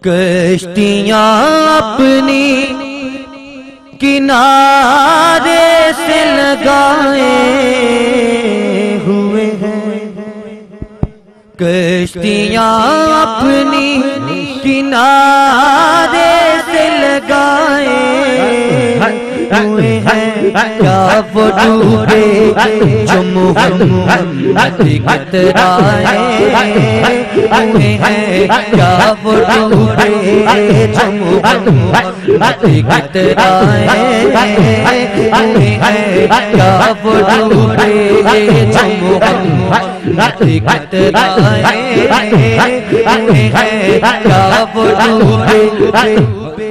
کشتیاں اپنی کنارے سے لگائے ہوئے ہیں، کشتیاں اپنی کنارے سے لگائے ہوئے ہیں، کیا وہ ڈوبے جو محمد کترائے ہوئے ہیں، کیا وہ ڈوبے جو محمد کترائے ہوئے ہیں، کیا وہ ڈوبے جو محمد کترائے ہوئے ہیں، کیا وہ ڈوبے۔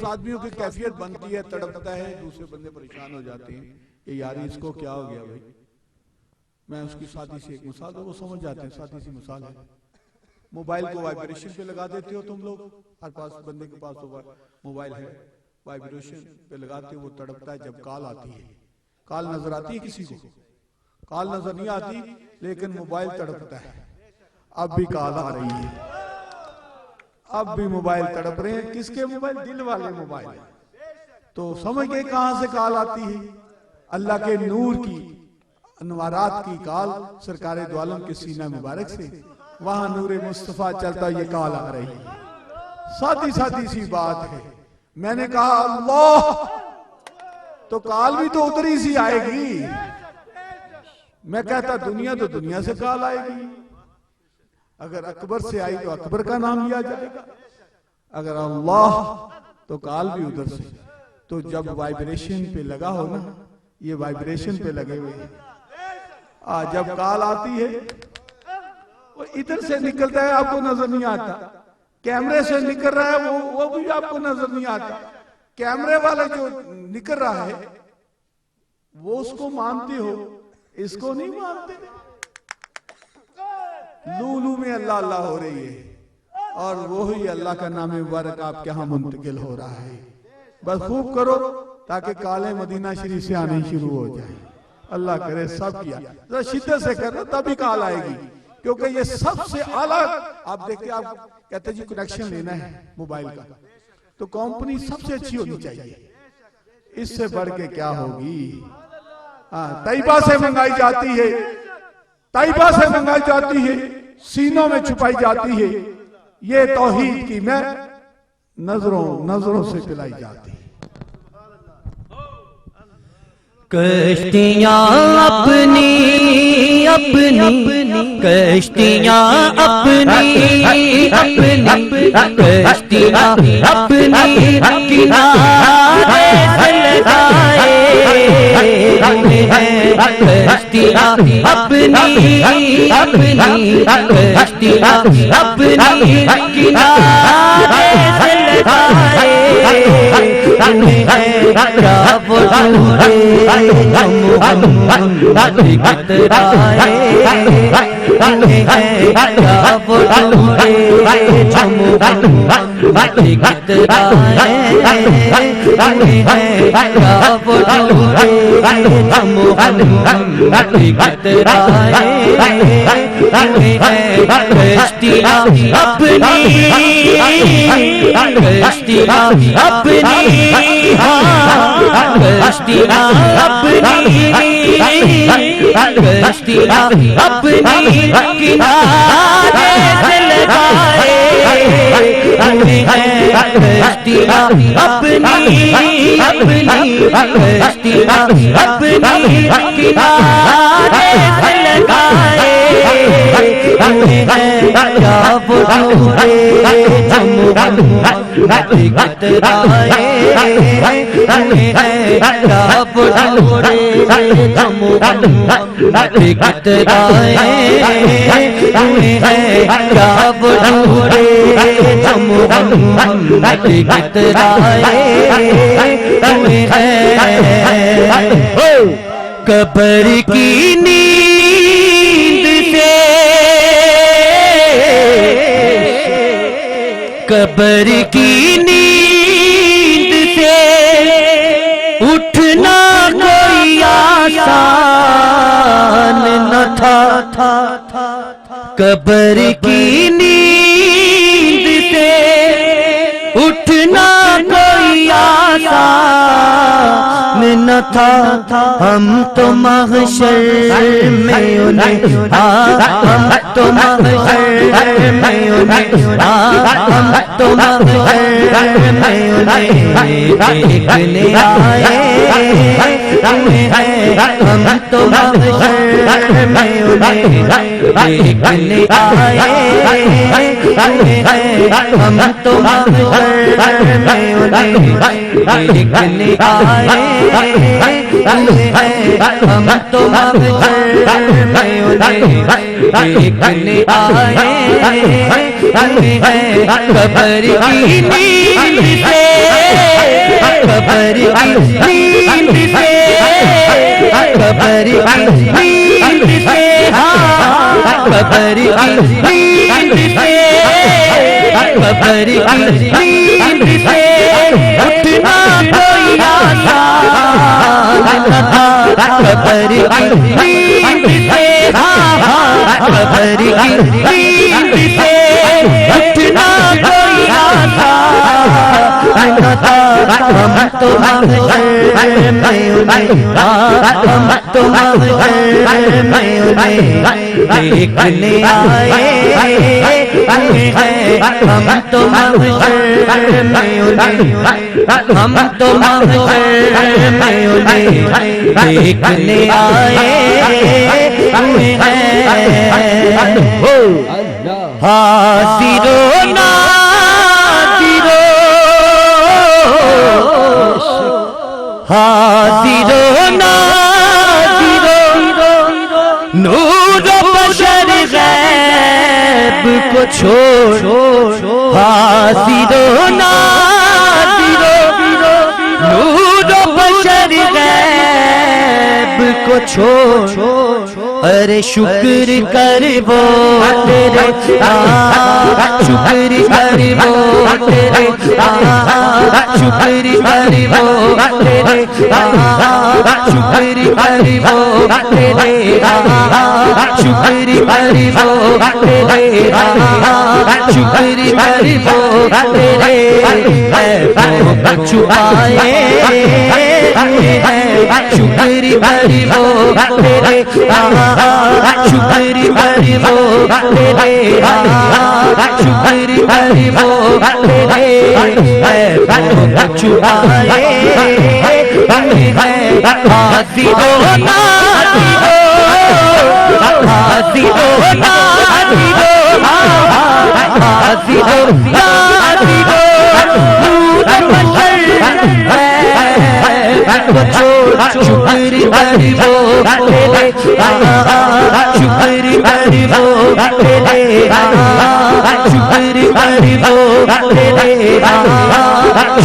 آدمیوں کی کیفیت بنتی ہے، تڑپتا ہے، دوسرے بندے پریشان ہو جاتے ہیں کہ یار اس کو کیا ہو گیا بھائی۔ میں اس کی ساتھی سے ایک مثال دوں، وہ سمجھ جاتے ہیں، ساتھی سی مثال ہے۔ موبائل کو وائبریشن پہ لگا دیتے ہو تم لوگ، ہر پاس بندے کے پاس تو موبائل ہے، وائبریشن پہ لگاتے ہو، وہ تڑپتا ہے جب کال آتی ہے۔ کال نظر آتی ہے کسی کو؟ کال نظر نہیں آتی، لیکن موبائل تڑپتا ہے۔ اب بھی کال آ رہی ہے، اب بھی موبائل تڑپ رہے ہیں۔ کس کے موبائل؟ دل والے موبائل۔ تو سمجھ گئے کہاں سے کال آتی ہے؟ اللہ کے نور کی، انوارات کی کال سرکار دو عالم کے سینہ مبارک سے، وہاں نور مصطفیٰ چلتا، یہ کال آ رہی ہے۔ ساتھی ساتھی سی بات ہے، میں نے کہا اللہ، تو کال بھی تو ادھر ہی سی آئے گی۔ میں کہتا دنیا تو دنیا سے کال آئے گی، اگر اکبر سے آئی تو اکبر کا نام لیا جائے گا، اگر اللہ تو کال بھی ادھر سے۔ تو جب وائبریشن پہ لگا ہو نا، یہ وائبریشن پہ لگے ہوئے ہیں، جب کال آتی ہے وہ ادھر سے نکلتا ہے، آپ کو نظر نہیں آتا۔ کیمرے سے نکل رہا ہے وہ بھی آپ کو نظر نہیں آتا۔ کیمرے والا جو نکل رہا ہے وہ اس کو مانتے ہو، اس کو نہیں مانتے۔ لولو میں اللہ اللہ ہو رہی ہے، اور وہی اللہ کا نام مبارک آپ کے ہاں منتقل ہو رہا ہے۔ بس خوب کرو تاکہ کالیں مدینہ شریف سے آنے شروع ہو جائیں۔ اللہ کرے سب کیا، ذرا شدت سے کرنا تبھی کال آئے گی، کیونکہ یہ سب سے اعلیٰ۔ آپ دیکھتے، آپ کہتے جی کنیکشن لینا ہے موبائل کا، تو کمپنی سب سے اچھی ہونی چاہیے، اس سے بڑھ کے کیا ہوگی؟ طیبہ سے منگائی جاتی ہے، طیبہ سے منگائی جاتی ہے، سینوں میں چھپائی جاتی ہے، یہ توحید کی میں نظروں سے پلائی جاتی ہے۔ کشتیاں اپنی کشتیاں اپنی کشتیاں اپنی کنارے سے لگائے ہوئے ہیں، کشتیاں اپنی کشتیاں اپنی کنارے سے لگائے ہوئے ہیں، کیا وہ ڈوبے محمد کترائے ہوئے ہیں، کیا وہ ڈوبے محمد کترائے ہوئے ہیں، کیا وہ ڈوبے محمد کترائے ہوئے ہیں، کشتیاں اپنی کشتیاں اپنی کشتیاں اپنی کشتیاں اپنی کنارے سے لگائے ہوئے ہیں، کشتیاں اپنی کشتیاں اپنی کنارے سے لگائے ہوئے ہیں، کیا وہ ڈوبے جو محمد کترائے ہوئے ہیں، کیا وہ ڈوبے جو محمد کترائے ہوئے ہیں، کیا وہ ڈوبے جو محمد کترائے ہوئے ہیں۔ قبر کی نیند سے قبر کی نیند سے اٹھنا کوئی آسان نہ تھا، قبر کی نیند سے تھا ہم تو محشر میں انہیں ہم تو محشر میں انہیں ہم تو محشر میں انہیں دیکھنے آئے ہم تو محشر میں انہیں دیکھنے آئے ہم تو محشر میں انہیں دیکھنے آئے ہم تو محشر میں انہیں دیکھنے آئے قبر کی نیند سے قبر کی نیند سے قبر کی نیند سے قبر کی نیند سے قبر کی نیند سے اٹھنا کوئی آسان تھا قبر کی نیند سے قبر کی نیند سے اٹھنا کوئی آسان تھا ہم تو محشر میں انہیں ہم تو محشر میں انہیں دیکھنے آئے ہم تو محشر میں انہیں ہم تو محشر میں انہیں دیکھنے آئے حاضر و ناظر حاضر و ناظر نور و بشر غیب کو چھوڑ حاضر و ناظر نور و بشر غیب کو چھوڑ ارے شکر کر وہ تیرے شکر کر وہ تیرے شکر کر وہ تیرے شکر کر وہ تیرے شکر کر وہ تیرے شکر کر وہ تیرے چھپائے شکر کر وہ تیرے شکر کر وہ تیرے شکر کر وہ تیرے چھپائے حاضر و ناظر حاضر و ناظر حاضر و ناظر نور بشر شکر کر وہ تیرے شکر کر وہ تیرے شکر کر وہ تیرے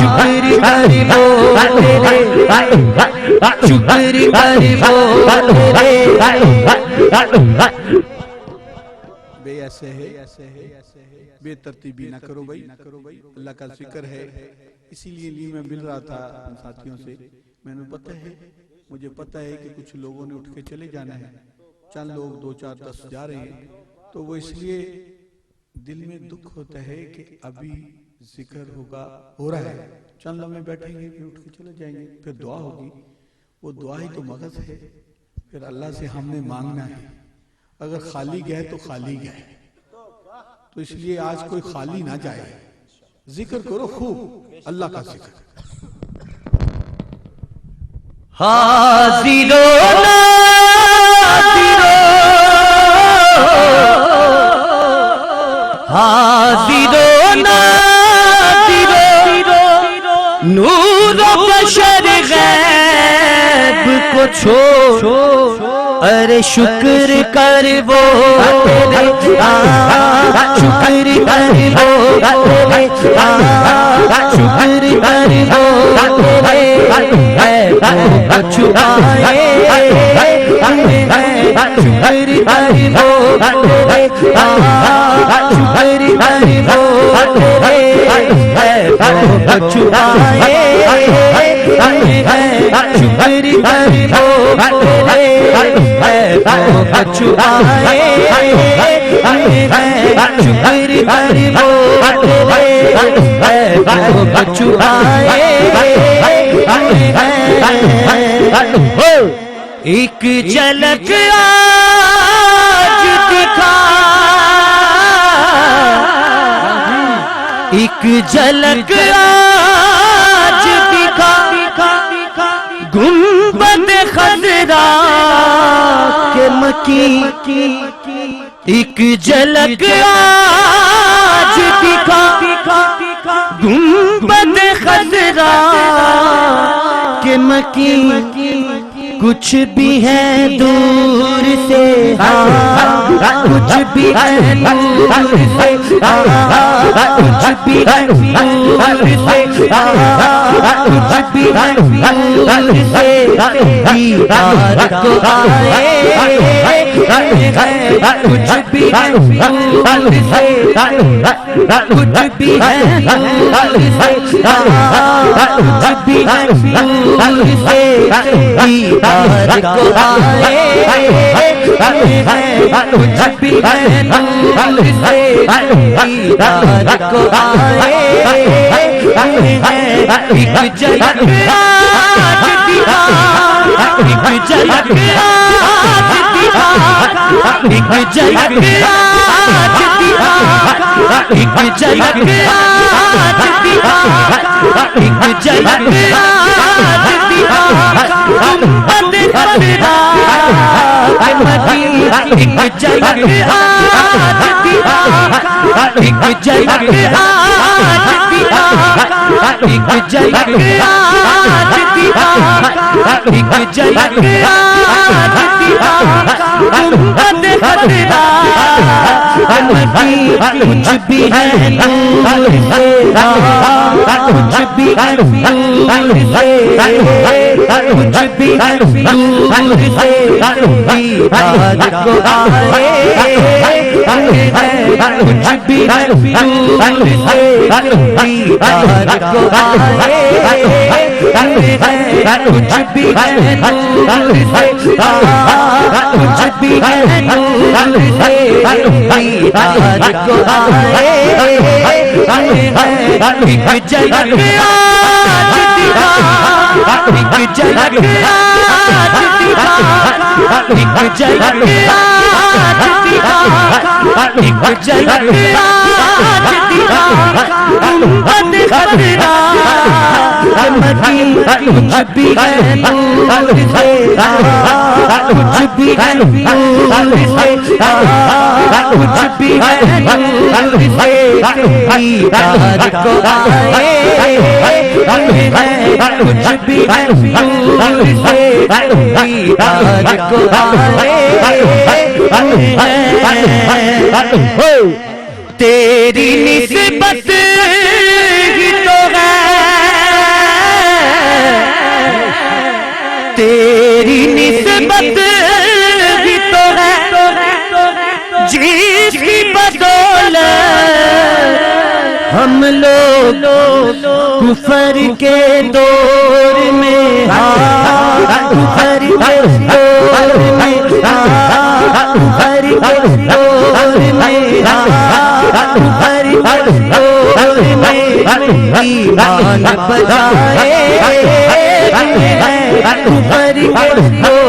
شکر کر وہ تیرے شکر کر وہ تیرے بے ایسے ہے بے ترتیبی نہ کرو بھائی اللہ کا ذکر ہے اسی لیے میں مل رہا تھا ان ساتھیوں سے مجھے پتہ ہے کہ کچھ لوگوں نے اٹھ کے چلے جانا ہے چند لوگ 2 4 10 جا رہے ہیں تو وہ اس لیے دل میں دکھ ہوتا ہے کہ ابھی ذکر ہو رہا ہے چند لمحے بیٹھیں گے پھر اٹھ کے چلے جائیں گے پھر دعا ہوگی وہ دعا ہی تو مغز ہے پھر اللہ سے ہم نے مانگنا ہے اگر خالی گئے تو خالی گئے تو اس لیے آج کوئی خالی نہ جائے ذکر کرو خوب اللہ کا ذکر حاضر و ناظر حاضر و ناظر نور و بشر غیب کو چھوڑ ارے شکر کر وہ تیرے شکر کر وہ تیرے شکر کر وہ تیرے چھپائے شکر کر وہ تیرے شکر کر وہ تیرے چھپائے شکر کر وہ تیرے چھپائے شکر کر وہ تیرے چھپائے ایک جھلک آج دکھا ایک جھلک آج دکھا گنبد خضرا کے مکی ایک جھلک آج دکھا گنبد خضرا کے مکی کچھ بھی ہے دور سے کچھ بھی ہے دور سے کچھ بھی ہے دور سے کچھ بھی ہے دور سے دیدار کو آئے کچھ بھی ہے دور سے کچھ بھی ہے دور سے کچھ بھی ہے دور سے دیدار کو آئے کچھ بھی ہے دور سے دیدار کو آئے ایک جھلک آج دکھا ایک جھلک آج دکھا ایک جھلک آج دکھا ایک جھلک آج دکھا ایک جھلک آج دکھا گنبد خضرا کے مکی ایک جھلک آج دکھا ایک جھلک آج دکھا ایک جھلک آج دکھا ایک جھلک آج دکھا گنبد خضرا کے مکی کچھ بھی ہے دور سے کچھ بھی ہے دور سے کچھ بھی ہے دور سے دیدار کو آئے کچھ بھی ہے دور سے دیدار کو آئے کچھ بھی ہے دور سے کچھ بھی ہے دور سے دیدار کو آئے ایک جھلک آج دکھا ایک جھلک آج دکھا ایک جھلک آج دکھا ایک جھلک آج دکھا گنبد خضرا کے مکی کچھ بھی ہے دور سے کچھ بھی ہے دور سے کچھ بھی ہے دور سے دیدار کو آئے کچھ بھی ہے دور سے دیدار کو آئے تیری نسبت ہی تو ہے تیری نسبت ہی تو ہے جس کی بدولت ہم لوگ کفر کے دور میں کفر کے دور میں کفر کے دور میں کفر کے دور میں ایمان بچائے کفر کے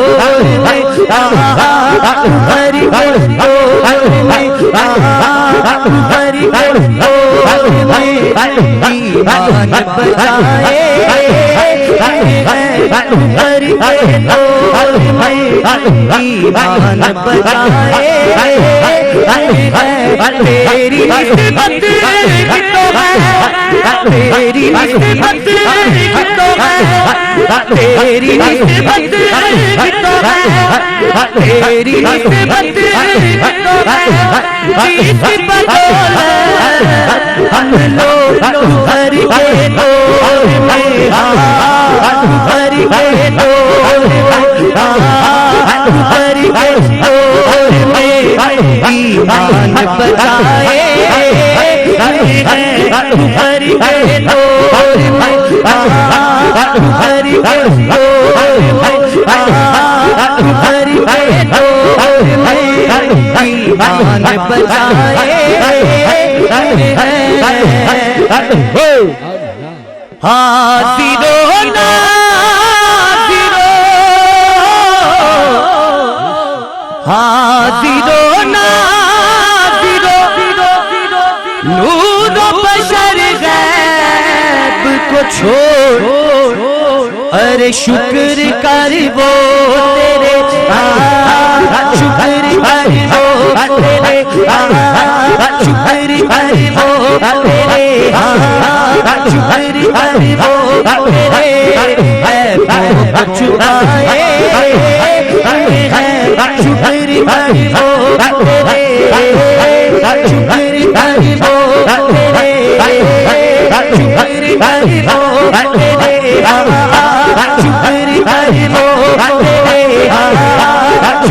دور میں کفر کے دور میں کفر کے دور میں ایمان بچائے کفر کے دور میں ایمان بچائے تیری نسبت ہی تو ہے تیری نسبت ہی تو ہے تیری نسبت ہی تو ہے تیری نسبت ہی تو ہے جس کی بدولت ہم لوگ کفر کے دور میں کفر کے دور میں کفر کے دور میں ایمان بچائے کفر کے دور میں کفر کے دور میں کفر کے دور میں ایمان بچائے حاضر و ناظر حاضر و ناظر نور و بشر غیب کو چھوڑ ارے شکر کر وہ تیرے شکر کر وہ تیرے شکر کر وہ تیرے شکر کر وہ تیرے ہے پہنچ چکائے شکر کر وہ تیرے شکر کر وہ تیرے شکر کر وہ تیرے شکر کر وہ تیرے شکر کر وہ تیرے شکر کر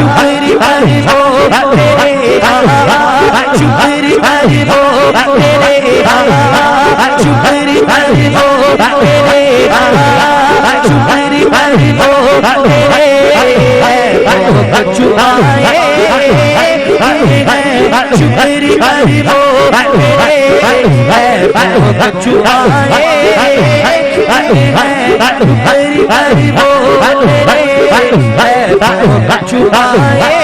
وہ تیرے شکر کر وہ تیرے شکر کر وہ تیرے پہنچ چکائے شکر کر وہ تیرے پہنچ چکائے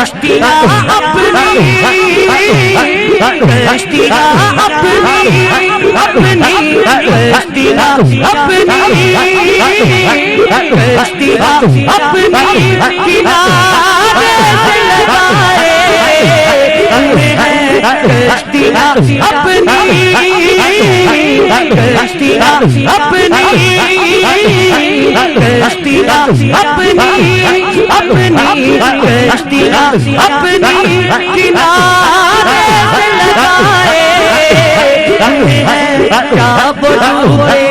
کشتیاں اپنی کشتیاں اپنی اپنی کشتیاں اپنی کشتیاں اپنی کنارے سے لگائے کشتیاں اپنی کشتیاں اپنی کشتیاں اپنی اپنی کشتیاں اپنی کنارے سے لگائے کیا بولے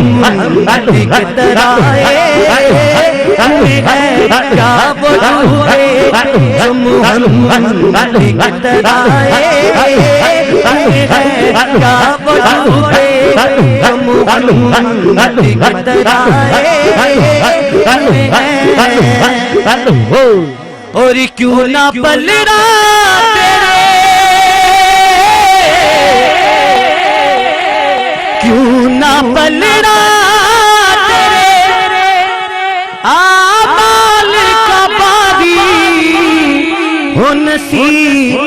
محمد کی طرح کیا بولے محمد کی طرح کیا بولے محمد کی طرح اور کیوں نہ پل رہا تیرے کیوں نہ پل رہا تیرے آمال کا باری ہو نصیب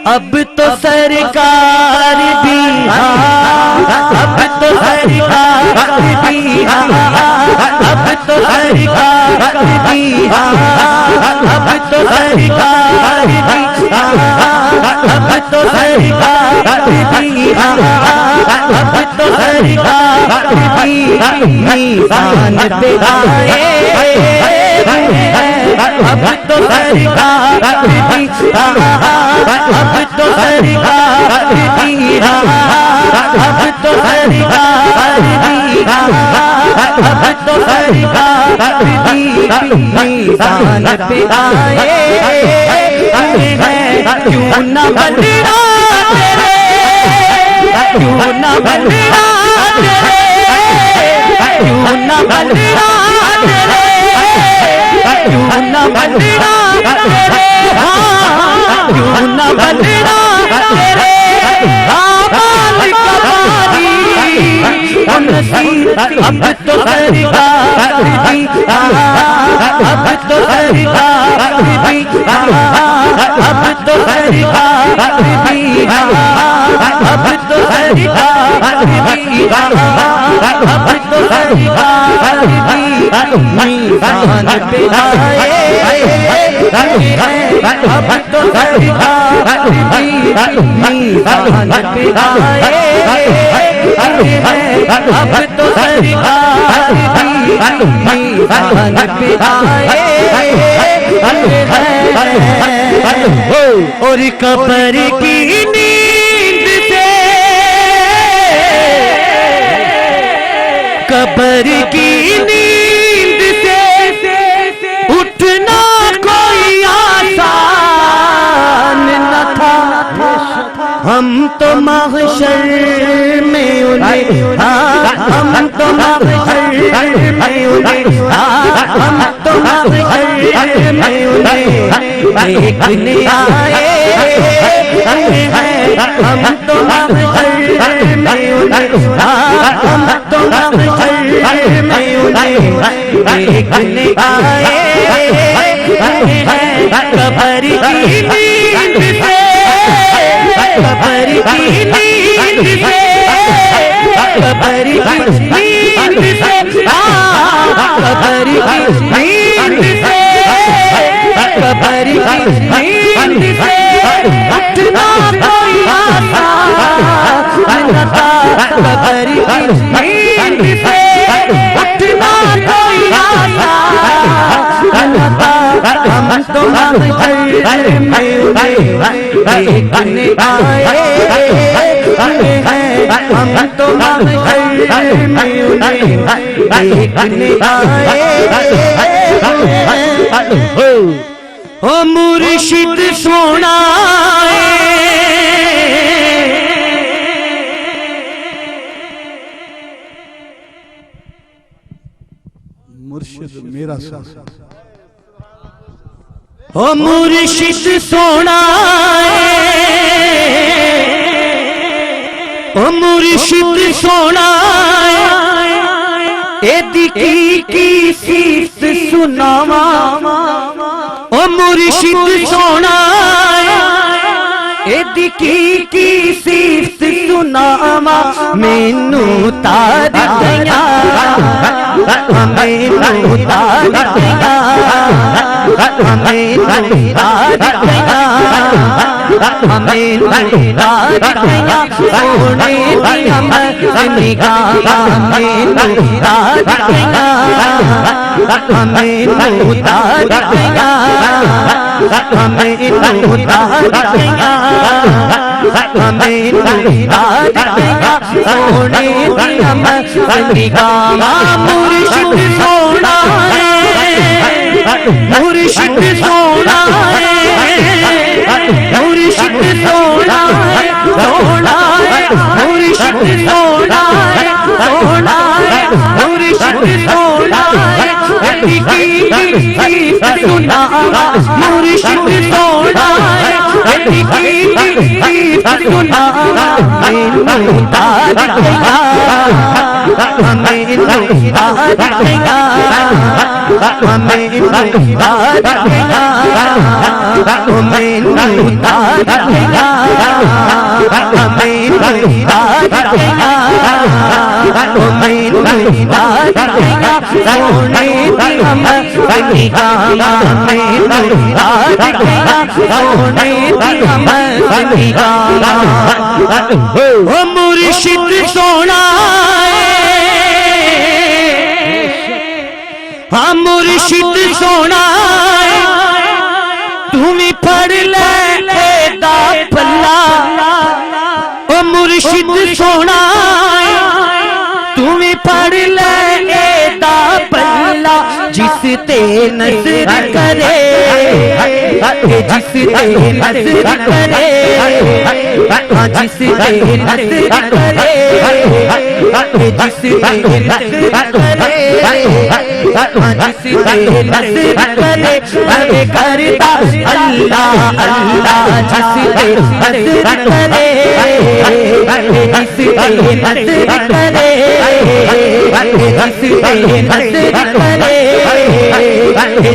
اب تو سرکار بھی اب تو سرکار بھی اب تو سرکار بھی اب تو سرکار بھی اب تو سرکار بھی اب تو سرکار بھی میزان پہ آئے اب تو سرکار بھی اب تو سرکار بھی اب تو سرکار بھی اب تو سرکار بھی میزان پہ آئے کیوں نہ بلرا تیرے کیوں نہ بلرا تیرے کیوں نہ بلرا تیرے کیوں نہ بلرا تیرے کیوں نہ بلرا تیرے آمال کا باری نصیب اب تو سرکار بھی اب تو سرکار بھی اب تو سرکار بھی اب تو سرکار بھی اب تو سرکار بھی میزان پہ آئے اب تو سرکار بھی میزان پہ آئے اب تو سرکار بھی میزان پہ آئے اور قبر کی نیند سے قبر کی نیند سے اٹھنا کوئی آسان نہ تھا ہم تو محشر میں انہیں ہم تو محشر میں انہیں ہم تو محشر میں انہیں دیکھنے آئے ہم تو محشر میں انہیں ہم تو محشر میں انہیں دیکھنے آئے ہیں قبر کی نیند سے، قبر کی نیند سے، قبر کی نیند سے، قبر کی نیند سے، قبر کی نیند سے اٹھنا کوئی آسان نہ تھا، قبر کی نیند سے اٹھنا کوئی آسان نہ تھا، ہم تو محشر میں دیکھنے آئے ہیں، ہم تو محشر میں دیکھنے آئے ہیں، او مرشد سونا مرشد میرا ساتھ، او مرشد سونا او مرشد سونا ایدی کی سیس سناواں، او مرشد سونا ایدی کی سیس سناواں، مینوں تاج دیاں مینوں تاج دیاں مینوں تاج دیاں مینوں تاج دیاں سونے دیاں نگاہاں، مینوں تاج دیاں مینوں تاج دیاں مینوں تاج دیاں مینوں تاج دیاں سونے دیاں نگاہاں، مرشد سونا مرشد سونا مرشد سونا سونا مرشد سونا سونا مرشد سونا سنا مرشد سونا سنا مینوں تاج دیاں مینوں تاج دیاں مینوں تاج دیاں مینوں تاج دیاں مینوں تاج دیاں مینوں تاج دیاں سونے دیاں نگاہاں، مینوں تاج دیاں سونے دیاں نگاہاں، او مرشد سونا ہاں مرشد سونا تمہیں پڑھ لے دا پلا، او مرشد سونا تمہیں پڑھ لے دا پلا، جس تے نظر کرے جس تے نظر کرے جس تے نظر کرے جس تے نظر کرے جس تے نظر کرے ارے کرتا اللہ اللہ، جس تے نظر کرے جس تے نظر کرے جس تے نظر کرے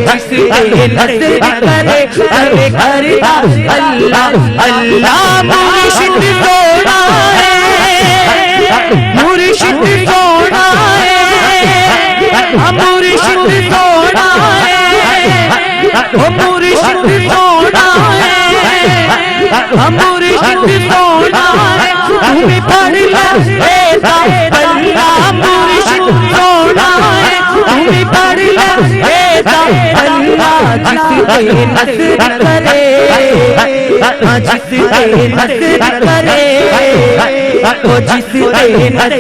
جس تے نظر کرے ارے کرتا اللہ اللہ، مرشد سونا مرشد سونا مرشد سونا مرشد سونا مرشد سونا تمہیں پڑھ لے اللہ، مرشد سونا تمہیں پڑھ لے اللہ، جس تے نظر کرے جس تے نظر کرے او جس تے نظر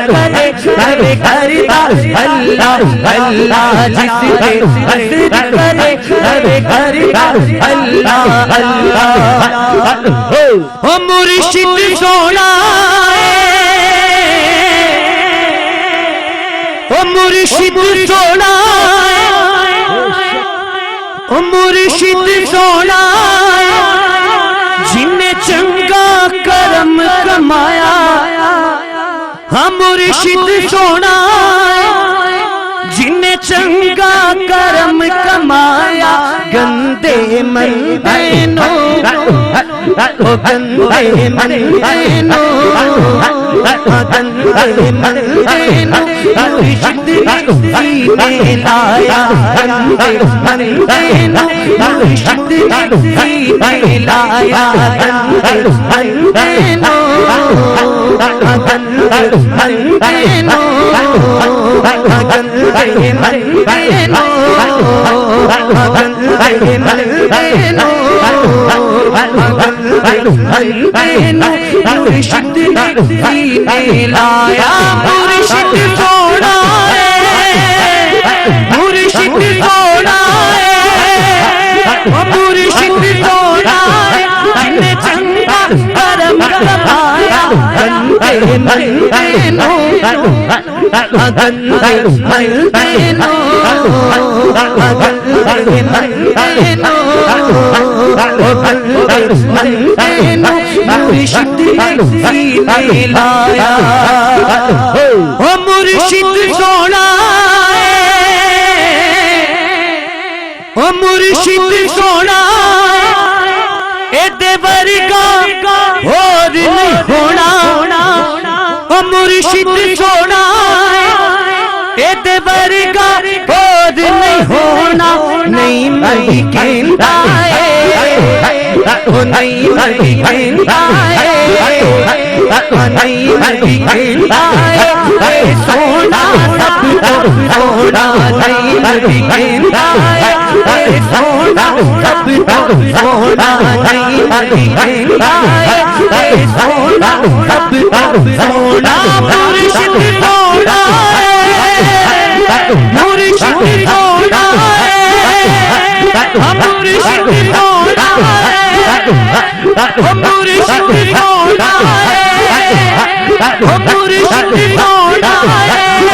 کرے ارے کرتا اللہ اللہ، جس تے نظر کرے ارے کرتا اللہ اللہ، او مرشد سونا او مرشد سونا او مرشد سونا جن نے چنگا کرم کمایا، ہاں مرشد سونا جن چنگا کرم کمایا گندے مندینوں او گندے مندینوں گندے مندینوں مرشد سینے لایا گندے مندینوں مرشد سینے لایا گندے مندینوں گندے مندینوں گندے مندینوں گندے مندینوں مرشد سینے لایا مرشد سونا ہے مرشد سونا ہے مرشد سونا ہے جن چنگا کرم کمایا گندے مندینوں گندے مندینوں گندے مندینوں مرشد سینے لایا او مرشد سونا او مرشد سونا ایدے ورگا اور نہیں ہونا او مرشد سونا ایدے ورگا اور نہیں ہونا نہیں مری کہندا ہے او نہیں مری کہندا ہے او نہیں مری کہندا ہے سونا سب تو سونا نہیں مری کہندا ہے سونا سب تو سونا نہیں مری کہندا ہے سونا سب تو سونا مرشد سونا ہے مرشد سونا ہے مرشد سونا ہے مرشد سونا ہے مرشد سونا ہے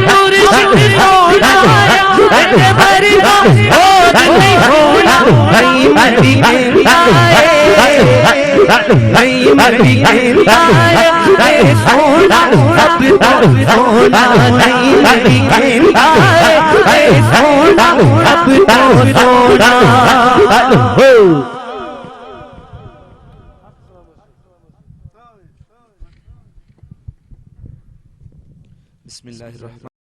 مرشد سونا ہے ورگا اور نہیں ہونا نہیں مری کہندا ہے نہیں مری کہندا ہے سونا سب تو سونا نہیں مری کہندا ہے سونا سب تو سونا بسم اللہ الرحمن